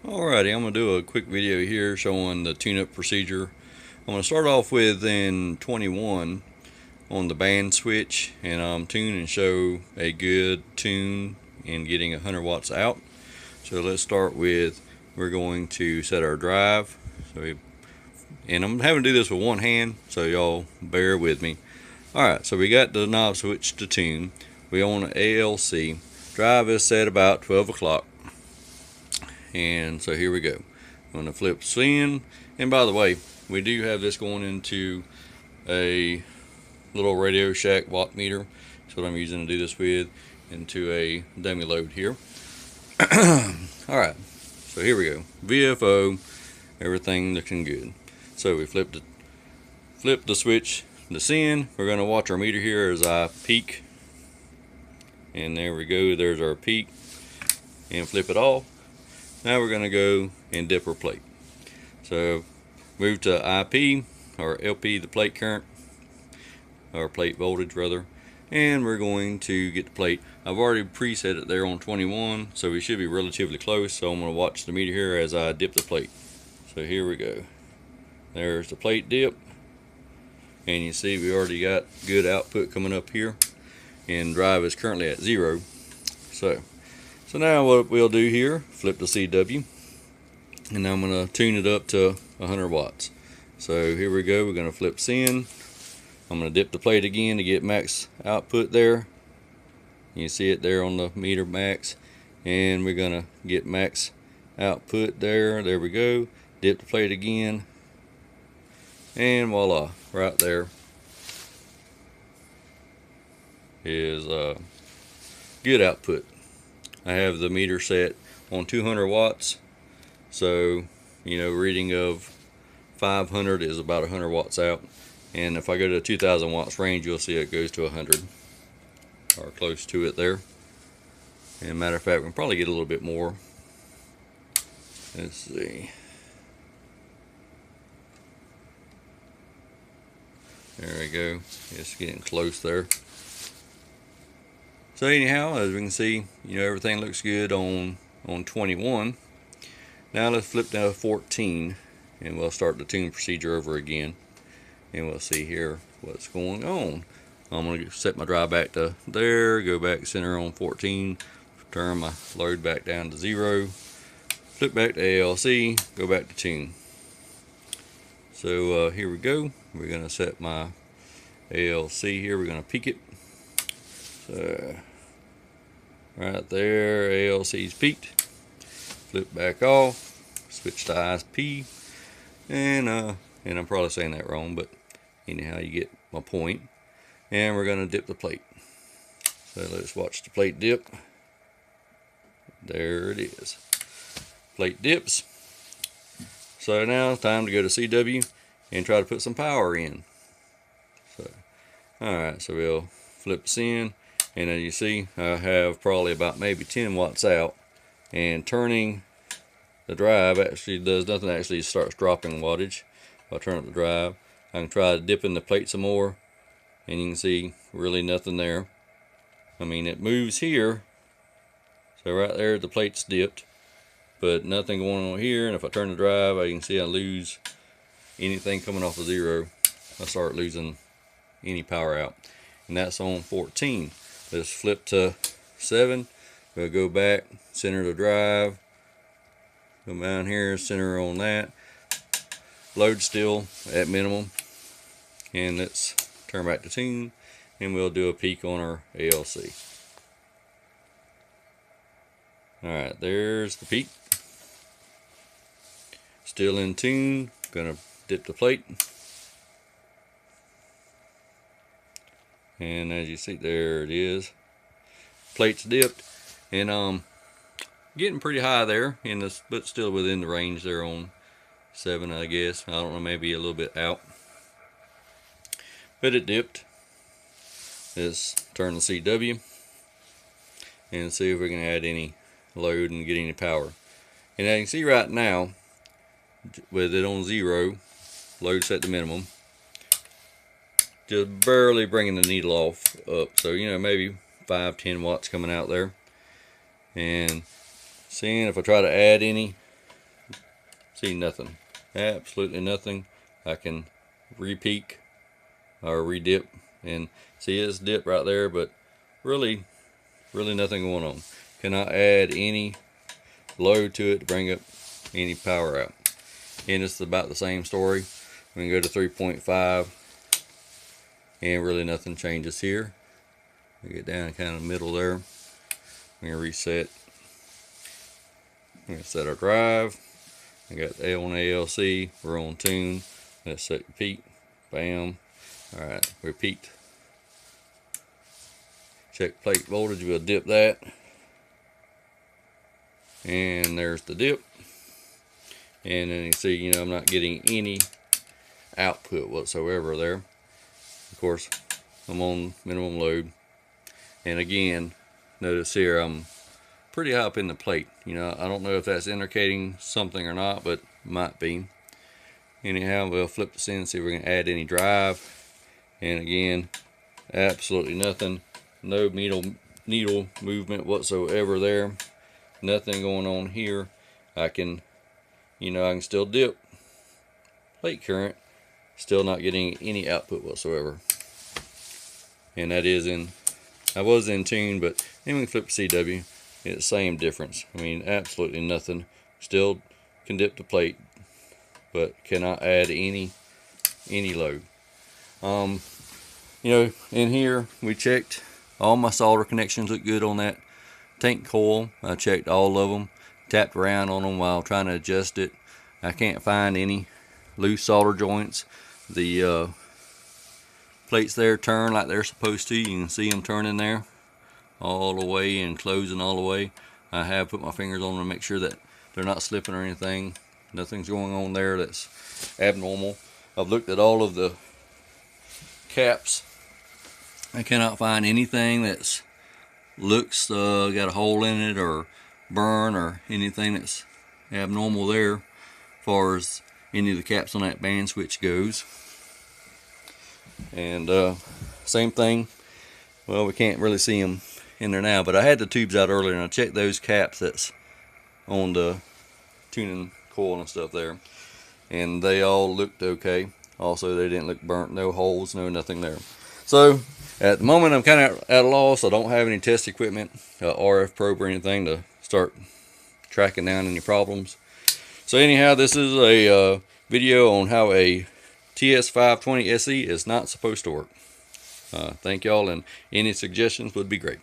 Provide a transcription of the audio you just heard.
Alrighty, I'm going to do a quick video here showing the tune-up procedure. I'm going to start off with in 21 on the band switch and tune and show a good tune in getting 100 watts out. So let's start with, we're going to set our drive. And I'm having to do this with one hand, so y'all bear with me. Alright, so we got the knob switch to tune. We own an ALC. Drive is set about 12 o'clock. And so here we go. I'm going to flip in. And by the way, we do have this going into a little Radio Shack watt meter. That's what I'm using to do this with, into a dummy load here. Alright, so here we go. VFO, everything looking good. So we flip the switch to send. We're going to watch our meter here as I peak. And there we go, there's our peak. And flip it off. Now we're going to go and dip our plate. So move to IP or LP, the plate current, or plate voltage rather, and we're going to get the plate. I've already preset it there on 21, so we should be relatively close. So I'm going to watch the meter here as I dip the plate. So here we go. There's the plate dip, and you see we already got good output coming up here, and drive is currently at 0. So now what we'll do here, flip the CW, and I'm going to tune it up to 100 watts. So here we go, we're going to flip send. I'm going to dip the plate again to get max output there. You see it there on the meter max. And we're going to get max output there. There we go. Dip the plate again. And voila, right there is good output. I have the meter set on 200 watts, so reading of 500 is about 100 watts out, and if I go to 2000 watts range, you'll see it goes to 100 or close to it there. And matter of fact, we can probably get a little bit more. Let's see. There we go. It's getting close there. So anyhow, as we can see, everything looks good on 21. Now let's flip down to 14, and we'll start the tune procedure over again, and we'll see here what's going on. I'm going to set my drive back to there, go back center on 14, turn my load back down to 0, flip back to ALC, go back to tune. So here we go. We're going to set my ALC here. We're going to peak it. So right there, ALC's peaked. Flip back off, switch to ISP, and I'm probably saying that wrong, but anyhow, you get my point. And we're going to dip the plate. So let's watch the plate dip. There it is. Plate dips. So now it's time to go to CW and try to put some power in. So, alright, so we'll flip this in. And as you see, I have probably about maybe 10 watts out, and turning the drive actually does nothing, actually starts dropping wattage. If I turn up the drive, I can try dipping the plate some more, and you can see really nothing there. I mean, it moves here, so right there the plate's dipped, but nothing going on here. And if I turn the drive, I can see I lose anything coming off of 0. I start losing any power out, and that's on 14. Let's flip to 7. We'll go back, center the drive, come down here, center on that. Load still at minimum. And let's turn back to tune, and we'll do a peak on our ALC. Alright, there's the peak. Still in tune. Gonna dip the plate. And as you see, there it is. Plate's dipped, and getting pretty high there in this, but still within the range there on 7, I guess. I don't know, maybe a little bit out, but it dipped. Let's turn the CW and see if we can add any load and get any power. And as you can see right now, with it on 0, load set to minimum, just barely bringing the needle off up. So maybe 5-10 watts coming out there. And seeing if I try to add any, see nothing, absolutely nothing. I can re-peak or re-dip and see it's dip right there, but really nothing going on. Cannot add any load to it to bring up any power out. And it's about the same story. We can go to 3.5 and really nothing changes here. We get down kind of middle there. We're gonna reset. We're gonna set our drive. I got the L on ALC. We're on tune. Let's set peak. Bam. All right, we're peaked. Check plate voltage. We'll dip that. And there's the dip. And then you see, you know, I'm not getting any output whatsoever there. Of course, I'm on minimum load. And again, notice here I'm pretty high up in the plate. You know, I don't know if that's indicating something or not, but might be. Anyhow, we'll flip this in and see if we can add any drive. And again, absolutely nothing. No needle movement whatsoever there. Nothing going on here. I can, you know, I can still dip plate current. Still not getting any output whatsoever. And that is in, I was in tune, but then we can flip to CW. It's the same difference. I mean, absolutely nothing. Still can dip the plate, but cannot add any load. You know, in here we checked all my solder connections look good on that tank coil. I checked all of them, tapped around on them while trying to adjust it. I can't find any loose solder joints. The plates there turn like they're supposed to. You can see them turning there all the way and closing all the way. I have put my fingers on them to make sure that they're not slipping or anything. Nothing's going on there that's abnormal. I've looked at all of the caps. I cannot find anything that's looks got a hole in it or burn or anything that's abnormal there as far as any of the caps on that band switch goes. And same thing, well, we can't really see them in there now, but I had the tubes out earlier and I checked those caps that's on the tuning coil and stuff there, and they all looked okay. Also, they didn't look burnt, no holes, no nothing there. So at the moment I'm kind of at a loss. I don't have any test equipment, RF probe or anything to start tracking down any problems. So anyhow, this is a video on how a TS520 SE is not supposed to work. Thank y'all, and any suggestions would be great.